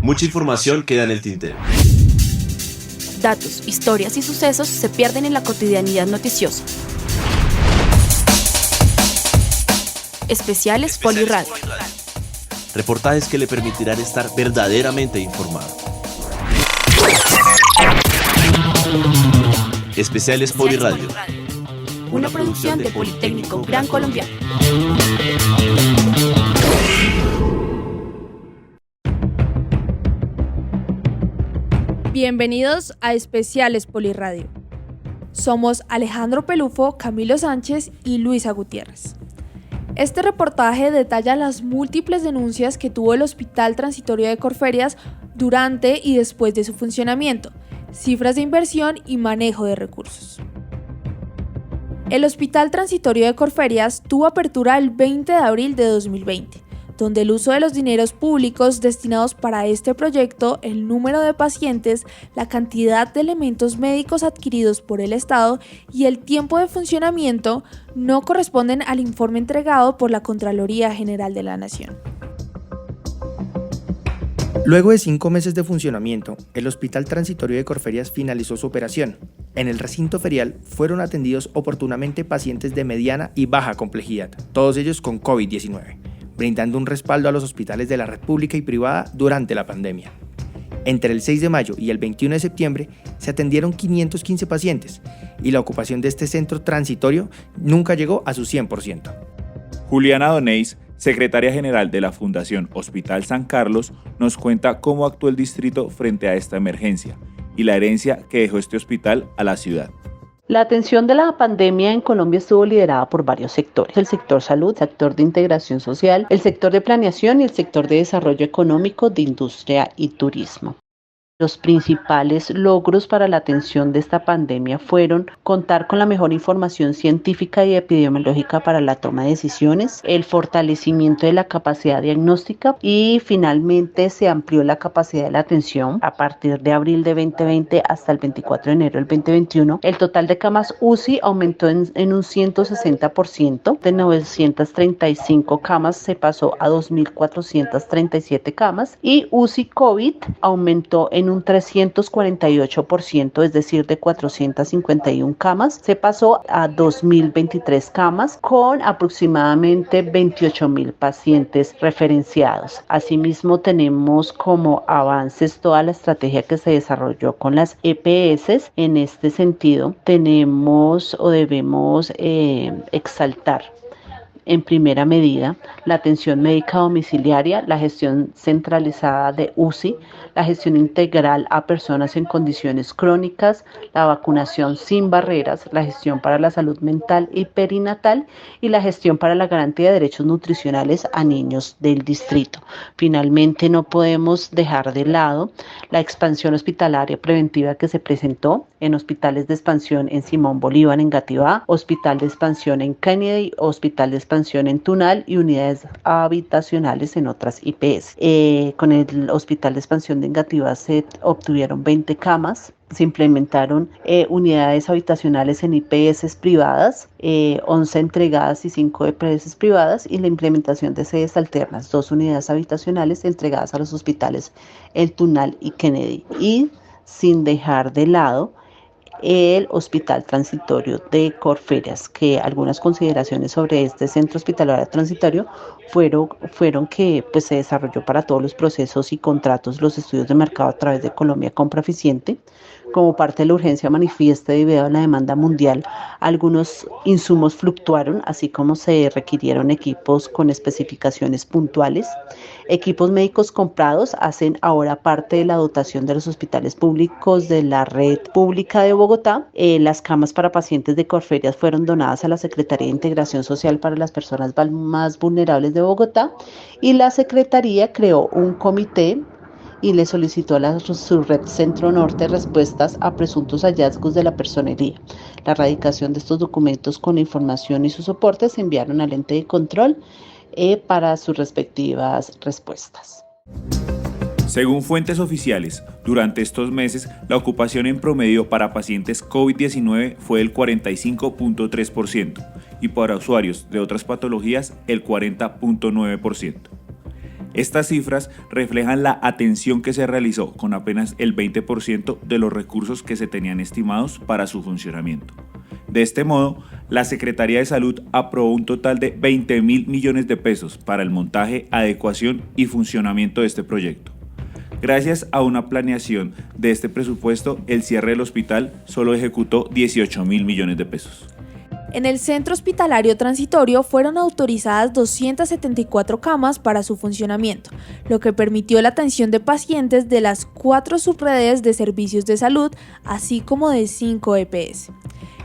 Mucha información queda en el tintero. Datos, historias y sucesos se pierden en la cotidianidad noticiosa. Especiales Poliradio. Reportajes que le permitirán estar verdaderamente informado. Especiales Poliradio. Una producción de Politécnico Gran Colombiano. Bienvenidos a Especiales Poliradio. Somos Alejandro Pelufo, Camilo Sánchez y Luisa Gutiérrez. Este reportaje detalla las múltiples denuncias que tuvo el Hospital Transitorio de Corferias durante y después de su funcionamiento, cifras de inversión y manejo de recursos. El Hospital Transitorio de Corferias tuvo apertura el 20 de abril de 2020, donde el uso de los dineros públicos destinados para este proyecto, el número de pacientes, la cantidad de elementos médicos adquiridos por el Estado y el tiempo de funcionamiento no corresponden al informe entregado por la Contraloría General de la Nación. Luego de 5 meses de funcionamiento, el Hospital Transitorio de Corferias finalizó su operación. En el recinto ferial fueron atendidos oportunamente pacientes de mediana y baja complejidad, todos ellos con COVID-19, brindando un respaldo a los hospitales de la red pública y privada durante la pandemia. Entre el 6 de mayo y el 21 de septiembre se atendieron 515 pacientes y la ocupación de este centro transitorio nunca llegó a su 100%. Juliana Doneis, secretaria general de la Fundación Hospital San Carlos, nos cuenta cómo actuó el distrito frente a esta emergencia y la herencia que dejó este hospital a la ciudad. La atención de la pandemia en Colombia estuvo liderada por varios sectores: el sector salud, el sector de integración social, el sector de planeación y el sector de desarrollo económico, de industria y turismo. Los principales logros para la atención de esta pandemia fueron contar con la mejor información científica y epidemiológica para la toma de decisiones, el fortalecimiento de la capacidad diagnóstica y finalmente se amplió la capacidad de la atención a partir de abril de 2020 hasta el 24 de enero del 2021. El total de camas UCI aumentó en un 160%, de 935 camas se pasó a 2.437 camas y UCI COVID aumentó en un 348%, es decir, de 451 camas, se pasó a 2.023 camas con aproximadamente 28.000 pacientes referenciados. Asimismo, tenemos como avances toda la estrategia que se desarrolló con las EPS. En este sentido, tenemos o debemos exaltar en primera medida la atención médica domiciliaria, la gestión centralizada de UCI, la gestión integral a personas en condiciones crónicas, la vacunación sin barreras, la gestión para la salud mental y perinatal y la gestión para la garantía de derechos nutricionales a niños del distrito. Finalmente, no podemos dejar de lado la expansión hospitalaria preventiva que se presentó en hospitales de expansión en Simón Bolívar en Gativá, hospital de expansión en Kennedy, hospital de expansión en Tunal y unidades habitacionales en otras IPS. Con el hospital de expansión de Engativá se obtuvieron 20 camas, se implementaron unidades habitacionales en IPS privadas, 11 entregadas y 5 EPS privadas y la implementación de sedes alternas, 2 unidades habitacionales entregadas a los hospitales El Tunal y Kennedy, y sin dejar de lado el Hospital Transitorio de Corferias, que algunas consideraciones sobre este centro hospitalario transitorio fueron que pues, se desarrolló para todos los procesos y contratos los estudios de mercado a través de Colombia Compra Eficiente. Como parte de la urgencia manifiesta debido a la demanda mundial, algunos insumos fluctuaron, así como se requirieron equipos con especificaciones puntuales. Equipos médicos comprados hacen ahora parte de la dotación de los hospitales públicos de la red pública de Bogotá. Las camas para pacientes de Corferias fueron donadas a la Secretaría de Integración Social para las personas más vulnerables de Bogotá y la Secretaría creó un comité y le solicitó a su red Centro Norte respuestas a presuntos hallazgos de la personería. La erradicación de estos documentos con la información y sus soportes se enviaron al ente de control para sus respectivas respuestas. Según fuentes oficiales, durante estos meses la ocupación en promedio para pacientes COVID-19 fue del 45.3% y para usuarios de otras patologías el 40.9%. Estas cifras reflejan la atención que se realizó con apenas el 20% de los recursos que se tenían estimados para su funcionamiento. De este modo, la Secretaría de Salud aprobó un total de 20.000 millones de pesos para el montaje, adecuación y funcionamiento de este proyecto. Gracias a una planeación de este presupuesto, el cierre del hospital solo ejecutó 18.000 millones de pesos. En el centro hospitalario transitorio fueron autorizadas 274 camas para su funcionamiento, lo que permitió la atención de pacientes de las 4 subredes de servicios de salud, así como de 5 EPS.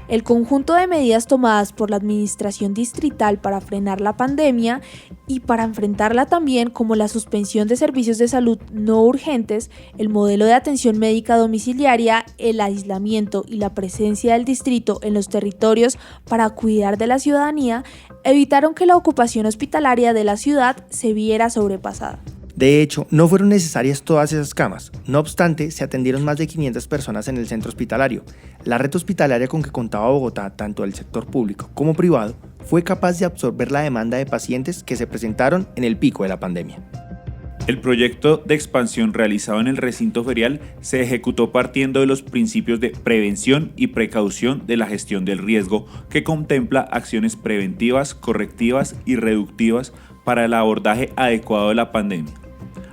El conjunto de medidas tomadas por la Administración Distrital para frenar la pandemia y para enfrentarla también, como la suspensión de servicios de salud no urgentes, el modelo de atención médica domiciliaria, el aislamiento y la presencia del distrito en los territorios para cuidar de la ciudadanía, evitaron que la ocupación hospitalaria de la ciudad se viera sobrepasada. De hecho, no fueron necesarias todas esas camas. No obstante, se atendieron más de 500 personas en el centro hospitalario. La red hospitalaria con que contaba Bogotá, tanto del sector público como privado, fue capaz de absorber la demanda de pacientes que se presentaron en el pico de la pandemia. El proyecto de expansión realizado en el recinto ferial se ejecutó partiendo de los principios de prevención y precaución de la gestión del riesgo, que contempla acciones preventivas, correctivas y reductivas para el abordaje adecuado de la pandemia.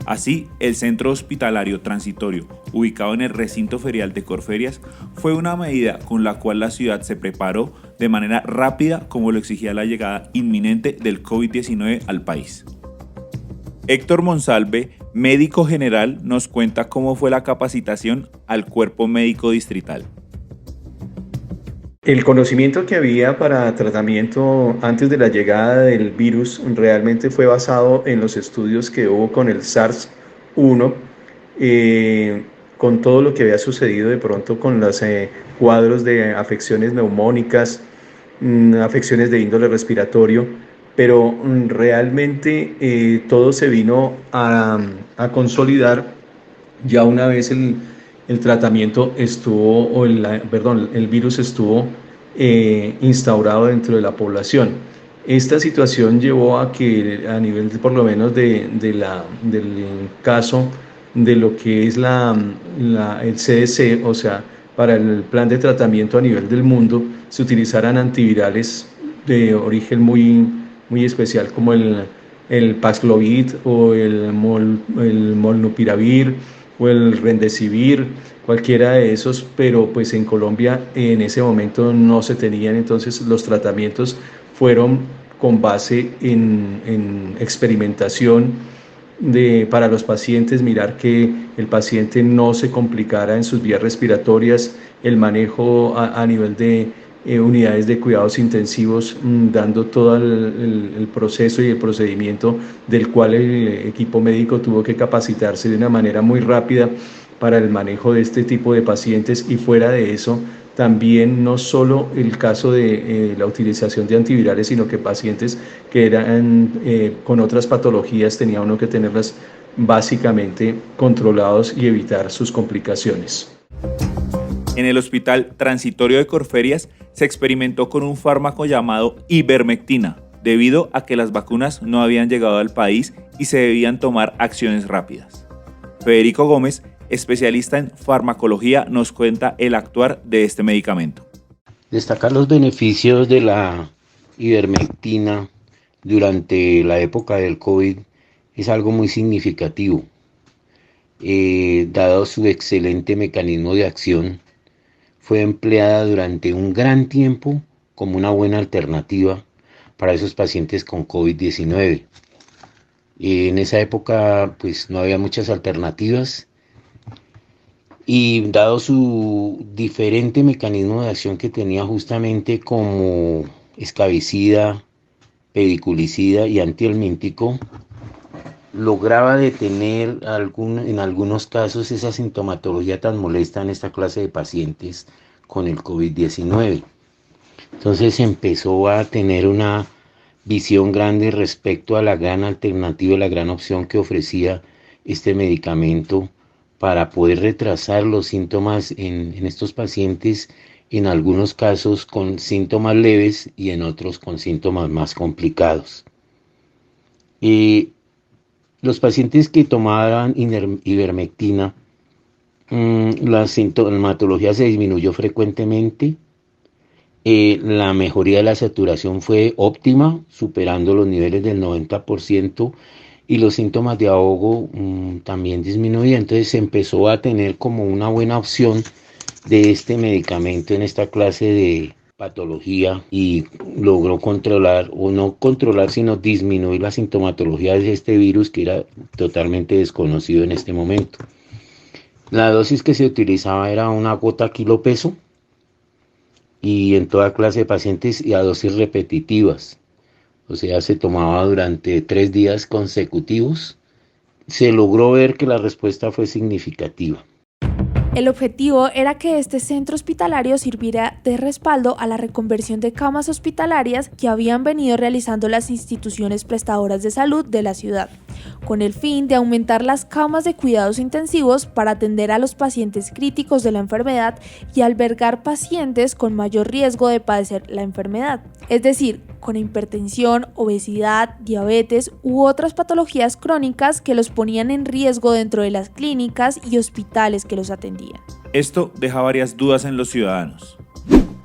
Así, el centro hospitalario transitorio, ubicado en el recinto ferial de Corferias, fue una medida con la cual la ciudad se preparó de manera rápida, como lo exigía la llegada inminente del COVID-19 al país. Héctor Monsalve, médico general, nos cuenta cómo fue la capacitación al cuerpo médico distrital. El conocimiento que había para tratamiento antes de la llegada del virus realmente fue basado en los estudios que hubo con el SARS-1, con todo lo que había sucedido de pronto con los cuadros de afecciones neumónicas, afecciones de índole respiratorio, pero realmente todo se vino a consolidar ya una vez el tratamiento estuvo, el virus estuvo instaurado dentro de la población. Esta situación llevó a que a nivel por lo menos del caso de lo que es el CDC, o sea, para el plan de tratamiento a nivel del mundo, se utilizaran antivirales de origen muy especial como el Paxlovid o el Molnupiravir o el Remdesivir, cualquiera de esos, pero pues en Colombia en ese momento no se tenían, entonces los tratamientos fueron con base en experimentación para los pacientes, mirar que el paciente no se complicara en sus vías respiratorias, el manejo a nivel de unidades de cuidados intensivos, dando todo el proceso y el procedimiento del cual el equipo médico tuvo que capacitarse de una manera muy rápida para el manejo de este tipo de pacientes. Y fuera de eso, también no solo el caso de la utilización de antivirales, sino que pacientes que eran con otras patologías tenía uno que tenerlas básicamente controlados y evitar sus complicaciones. En el hospital transitorio de Corferias se experimentó con un fármaco llamado ivermectina, debido a que las vacunas no habían llegado al país y se debían tomar acciones rápidas. Federico Gómez, especialista en farmacología, nos cuenta el actuar de este medicamento. Destacar los beneficios de la ivermectina durante la época del COVID es algo muy significativo, dado su excelente mecanismo de acción. Fue empleada durante un gran tiempo como una buena alternativa para esos pacientes con COVID-19. En esa época pues no había muchas alternativas y dado su diferente mecanismo de acción que tenía justamente como escabicida, pediculicida y antihelmíntico, lograba detener en algunos casos esa sintomatología tan molesta en esta clase de pacientes con el COVID-19. Entonces empezó a tener una visión grande respecto a la gran alternativa, la gran opción que ofrecía este medicamento para poder retrasar los síntomas en estos pacientes, en algunos casos con síntomas leves y en otros con síntomas más complicados. Los pacientes que tomaban ivermectina, la sintomatología se disminuyó frecuentemente. La mejoría de la saturación fue óptima, superando los niveles del 90%, y los síntomas de ahogo también disminuían. Entonces se empezó a tener como una buena opción de este medicamento en esta clase de patología y logró controlar, o no controlar, sino disminuir la sintomatología de este virus que era totalmente desconocido en este momento. La dosis que se utilizaba era una gota kilo peso y en toda clase de pacientes y a dosis repetitivas. O sea, se tomaba durante 3 días consecutivos. Se logró ver que la respuesta fue significativa. El objetivo era que este centro hospitalario sirviera de respaldo a la reconversión de camas hospitalarias que habían venido realizando las instituciones prestadoras de salud de la ciudad, con el fin de aumentar las camas de cuidados intensivos para atender a los pacientes críticos de la enfermedad y albergar pacientes con mayor riesgo de padecer la enfermedad, es decir, con hipertensión, obesidad, diabetes u otras patologías crónicas que los ponían en riesgo dentro de las clínicas y hospitales que los atendían. Esto deja varias dudas en los ciudadanos.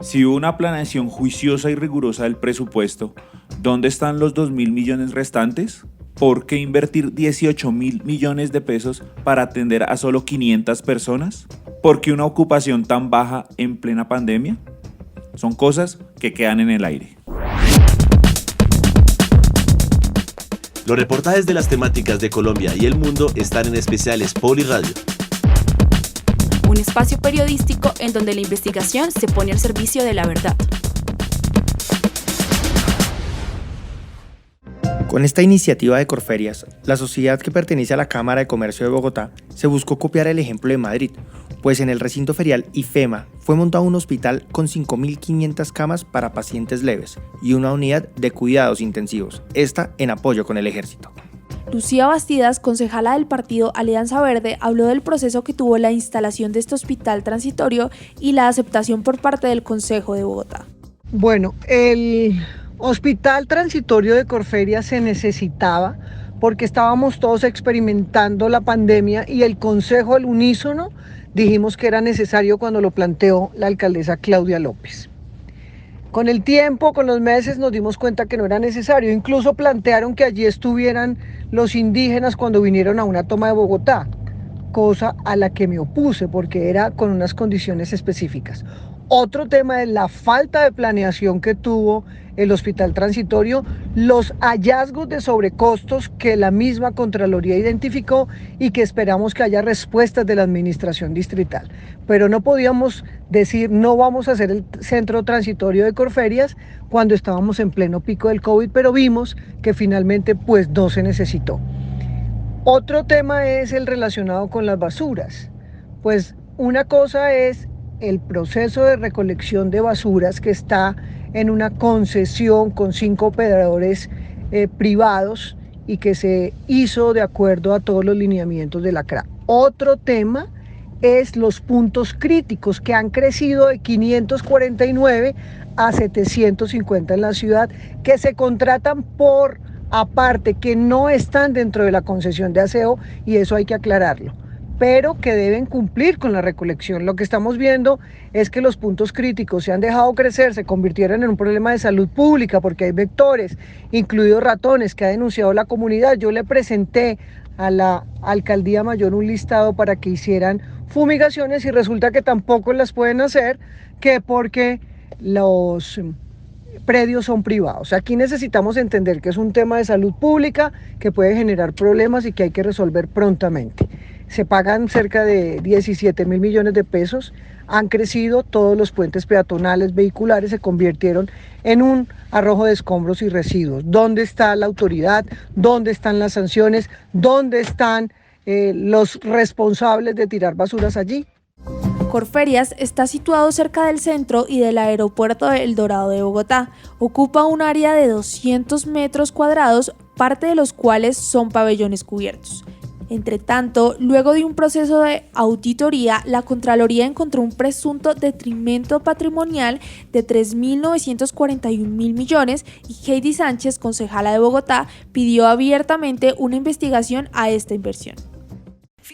Si hubo una planeación juiciosa y rigurosa del presupuesto, ¿dónde están los 2.000 millones restantes? ¿Por qué invertir 18.000 millones de pesos para atender a solo 500 personas? ¿Por qué una ocupación tan baja en plena pandemia? Son cosas que quedan en el aire. Los reportajes de las temáticas de Colombia y el mundo están en Especiales Poliradio. Un espacio periodístico en donde la investigación se pone al servicio de la verdad. Con esta iniciativa de Corferias, la sociedad que pertenece a la Cámara de Comercio de Bogotá se buscó copiar el ejemplo de Madrid, pues en el recinto ferial IFEMA fue montado un hospital con 5.500 camas para pacientes leves y una unidad de cuidados intensivos, esta en apoyo con el ejército. Lucía Bastidas, concejala del partido Alianza Verde, habló del proceso que tuvo la instalación de este hospital transitorio y la aceptación por parte del Consejo de Bogotá. Bueno, el hospital transitorio de Corferias se necesitaba porque estábamos todos experimentando la pandemia y el Consejo al unísono dijimos que era necesario cuando lo planteó la alcaldesa Claudia López. Con el tiempo, con los meses, nos dimos cuenta que no era necesario. Incluso plantearon que allí estuvieran los indígenas cuando vinieron a una toma de Bogotá, cosa a la que me opuse porque era con unas condiciones específicas. Otro tema es la falta de planeación que tuvo el hospital transitorio, los hallazgos de sobrecostos que la misma Contraloría identificó y que esperamos que haya respuestas de la administración distrital. Pero no podíamos decir no vamos a hacer el centro transitorio de Corferias cuando estábamos en pleno pico del COVID, pero vimos que finalmente pues no se necesitó. Otro tema es el relacionado con las basuras. Pues una cosa es el proceso de recolección de basuras que está en una concesión con 5 operadores privados y que se hizo de acuerdo a todos los lineamientos de la CRA. Otro tema es los puntos críticos que han crecido de 549 a 750 en la ciudad, que se contratan por aparte, que no están dentro de la concesión de aseo y eso hay que aclararlo, pero que deben cumplir con la recolección. Lo que estamos viendo es que los puntos críticos se han dejado crecer, se convirtieron en un problema de salud pública porque hay vectores, incluidos ratones, que ha denunciado la comunidad. Yo le presenté a la Alcaldía Mayor un listado para que hicieran fumigaciones y resulta que tampoco las pueden hacer, que porque los predios son privados. Aquí necesitamos entender que es un tema de salud pública que puede generar problemas y que hay que resolver prontamente. Se pagan cerca de 17.000 millones de pesos, han crecido, todos los puentes peatonales, vehiculares se convirtieron en un arrojo de escombros y residuos. ¿Dónde está la autoridad? ¿Dónde están las sanciones? ¿Dónde están los responsables de tirar basuras allí? Corferias está situado cerca del centro y del aeropuerto de El Dorado de Bogotá. Ocupa un área de 200 metros cuadrados, parte de los cuales son pabellones cubiertos. Entre tanto, luego de un proceso de auditoría, la Contraloría encontró un presunto detrimento patrimonial de 3.941.000 millones y Heidi Sánchez, concejala de Bogotá, pidió abiertamente una investigación a esta inversión.